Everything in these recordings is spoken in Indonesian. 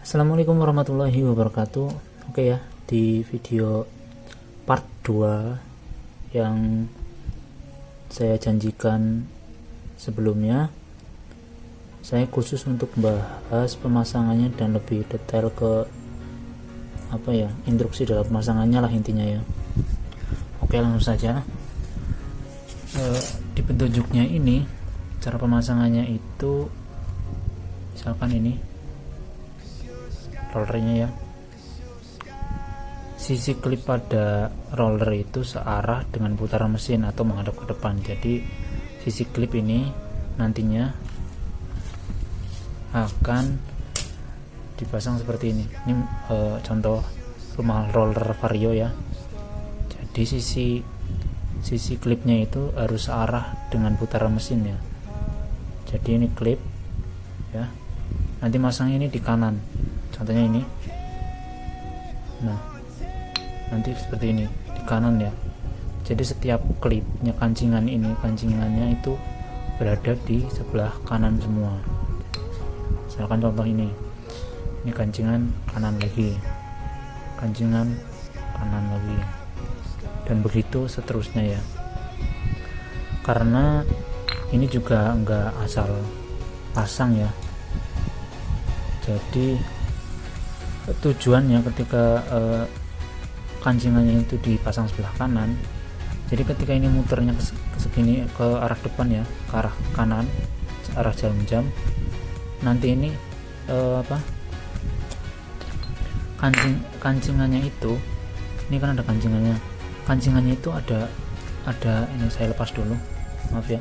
Assalamualaikum warahmatullahi wabarakatuh. Oke ya, di video part 2 yang saya janjikan sebelumnya, saya khusus untuk bahas pemasangannya dan lebih detail ke instruksi dalam pemasangannya lah intinya ya. Oke, langsung saja. Di petunjuknya ini, cara pemasangannya itu misalkan ini rollernya ya, sisi klip pada roller itu searah dengan putaran mesin atau menghadap ke depan. Jadi sisi klip ini nantinya akan dipasang seperti ini. Ini contoh rumah roller Vario ya. Jadi sisi klipnya itu harus searah dengan putaran mesin ya. Jadi ini klip ya, nanti masangnya ini di kanan, contohnya ini. Nah, nanti seperti ini di kanan ya. Jadi setiap klipnya kancingannya itu berada di sebelah kanan semua. Misalkan contoh ini kancingan kanan lagi, kancingan kanan lagi, dan begitu seterusnya ya. Karena ini juga enggak asal pasang ya. Jadi tujuannya ketika kancingannya itu dipasang sebelah kanan, jadi ketika ini muternya segini ke arah depan ya, ke arah kanan, arah jarum jam, nanti ini kancingannya itu, ini kan ada kancingannya itu ada ini, saya lepas dulu, maaf ya.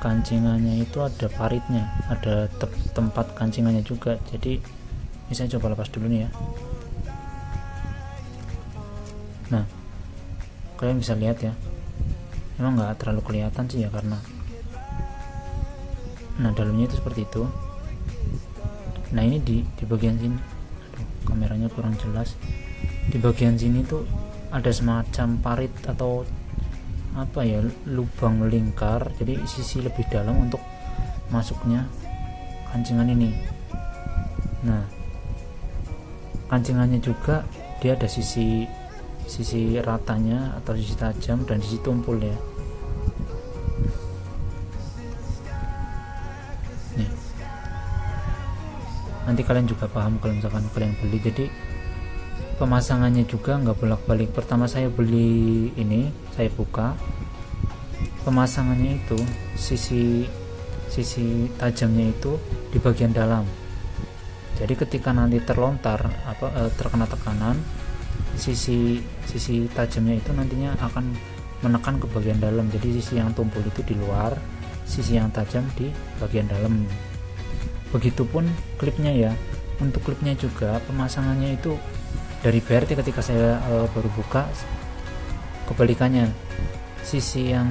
Kancingannya itu ada paritnya, ada tempat kancingannya juga. Jadi ini saya coba lepas dulu nih ya. Nah, kalian bisa lihat ya, emang nggak terlalu kelihatan sih ya, karena dalamnya itu seperti itu. Nah, ini di bagian sini, aduh kameranya kurang jelas, di bagian sini tuh ada semacam parit atau lubang melingkar, jadi sisi lebih dalam untuk masuknya kancingan ini. Nah, kancingannya juga dia ada sisi ratanya atau sisi tajam dan sisi tumpul ya. Nih, nanti kalian juga paham kalau misalkan kalian beli. Jadi pemasangannya juga nggak bolak-balik. Pertama saya beli ini, saya buka, pemasangannya itu sisi tajamnya itu di bagian dalam. Jadi ketika nanti terlontar terkena tekanan, sisi tajamnya itu nantinya akan menekan ke bagian dalam. Jadi sisi yang tumpul itu di luar, sisi yang tajam di bagian dalam. Begitupun klipnya ya. Untuk klipnya juga pemasangannya itu dari BRT ketika saya baru buka, kebalikannya, sisi yang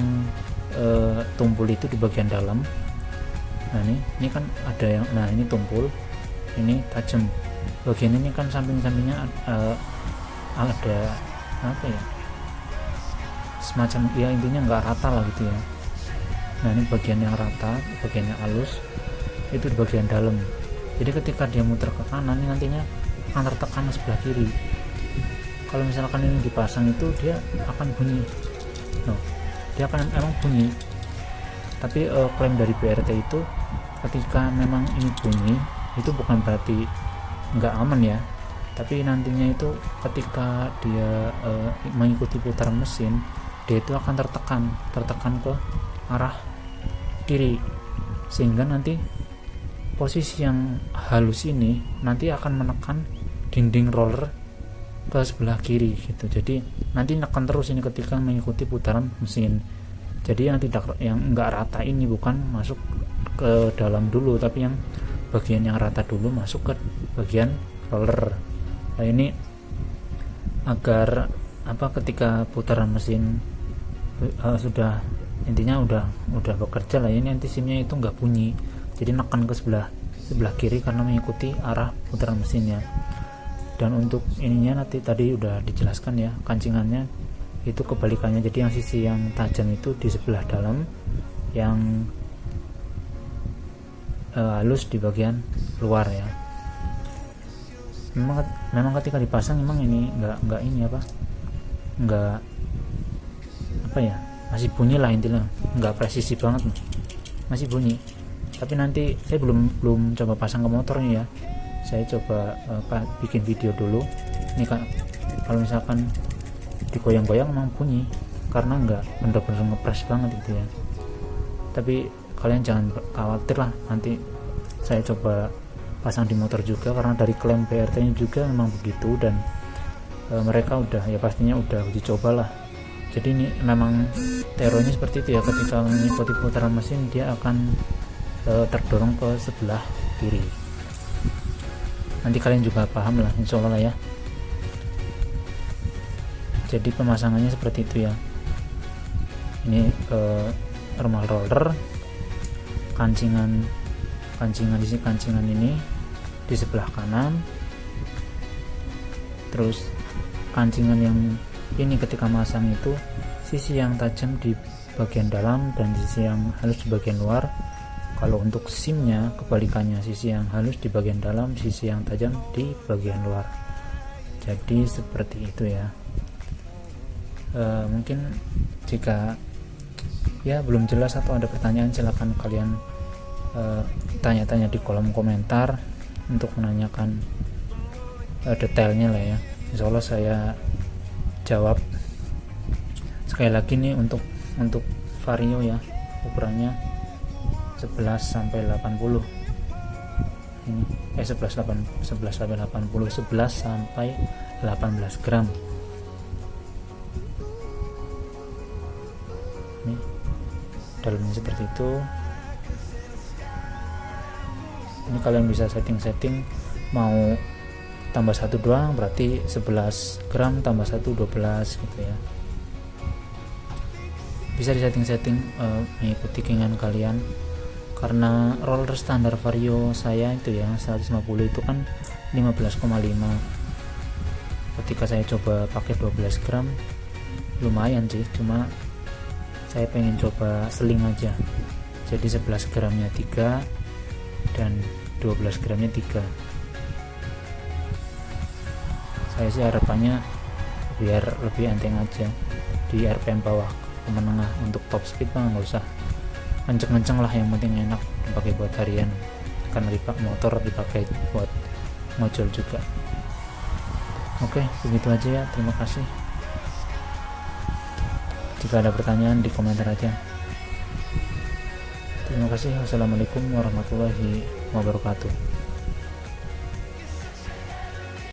tumpul itu di bagian dalam. Nah ini kan ada yang, nah ini tumpul, ini tajam. Bagian ini kan samping-sampingnya ada semacam ya, intinya nggak rata lah gitu ya. Nah ini bagian yang rata, bagian yang halus itu di bagian dalam. Jadi ketika dia muter ke kanan, ini nantinya akan tertekan sebelah kiri. Kalau misalkan ini dipasang itu dia akan bunyi, dia akan emang bunyi. Tapi klaim dari BRT itu ketika memang ini bunyi itu bukan berarti nggak aman ya, tapi nantinya itu ketika dia mengikuti putaran mesin, dia itu akan tertekan ke arah kiri, sehingga nanti posisi yang halus ini nanti akan menekan dinding roller ke sebelah kiri gitu. Jadi nanti nekan terus ini ketika mengikuti putaran mesin. Jadi yang enggak rata ini bukan masuk ke dalam dulu, tapi yang bagian yang rata dulu masuk ke bagian roller. Nah ini agar ketika putaran mesin sudah intinya udah bekerja lah, ini nanti simnya itu enggak bunyi. Jadi nekan ke sebelah kiri karena mengikuti arah putaran mesinnya. Dan untuk ininya nanti tadi udah dijelaskan ya, kancingannya itu kebalikannya. Jadi yang sisi yang tajam itu di sebelah dalam, yang halus di bagian luar ya. memang ketika dipasang memang ini nggak ini apa, nggak apa ya, masih bunyi lah intinya, nggak presisi banget, masih bunyi. Tapi nanti saya belum coba pasang ke motornya ya, saya coba bikin video dulu. Ini kan kalau misalkan digoyang-goyang memang bunyi karena nggak bener-bener ngepres banget gitu ya. Tapi kalian jangan khawatir lah, nanti saya coba pasang di motor juga, karena dari klaim PRT nya juga memang begitu, dan mereka udah ya pastinya udah uji coba lah. Jadi ini memang teorinya seperti itu ya, ketika mengikuti putaran mesin dia akan terdorong ke sebelah kiri. Nanti kalian juga paham lah insya Allah lah ya. Jadi pemasangannya seperti itu ya. Ini thermal roller, kancingan isi kancingan ini di sebelah kanan, terus kancingan yang ini ketika masang itu sisi yang tajam di bagian dalam dan sisi yang halus di bagian luar. Kalau untuk SIM-nya kebalikannya, sisi yang halus di bagian dalam, sisi yang tajam di bagian luar. Jadi seperti itu ya. Mungkin jika ya belum jelas atau ada pertanyaan, silahkan kalian tanya-tanya di kolom komentar untuk menanyakan detailnya lah ya. Insya Allah saya jawab. Sekali lagi nih untuk Vario ya, ukurannya 11 sampai 80 ini 11 sampai 18 gram. Ini dalamnya seperti itu. Ini kalian bisa setting mau tambah 1 doang berarti 11 gram, tambah 1 12 gitu ya. Bisa di setting mengikuti keinginan kalian, karena roller standar Vario saya itu ya 150 itu kan 15,5. Ketika saya coba pakai 12 gram lumayan sih, cuma saya pengen coba seling aja, jadi 11 gramnya 3 dan 12 gramnya 3. Saya sih harapannya biar lebih enteng aja, di RPM bawah ke menengah. Untuk top speed mah nggak usah kenceng-kenceng lah, yang penting enak dipakai buat harian, karena dipakai motor, dipakai buat ngojol juga. Oke, begitu aja ya, terima kasih. Jika ada pertanyaan di komentar aja. Terima kasih. Wassalamualaikum warahmatullahi wabarakatuh.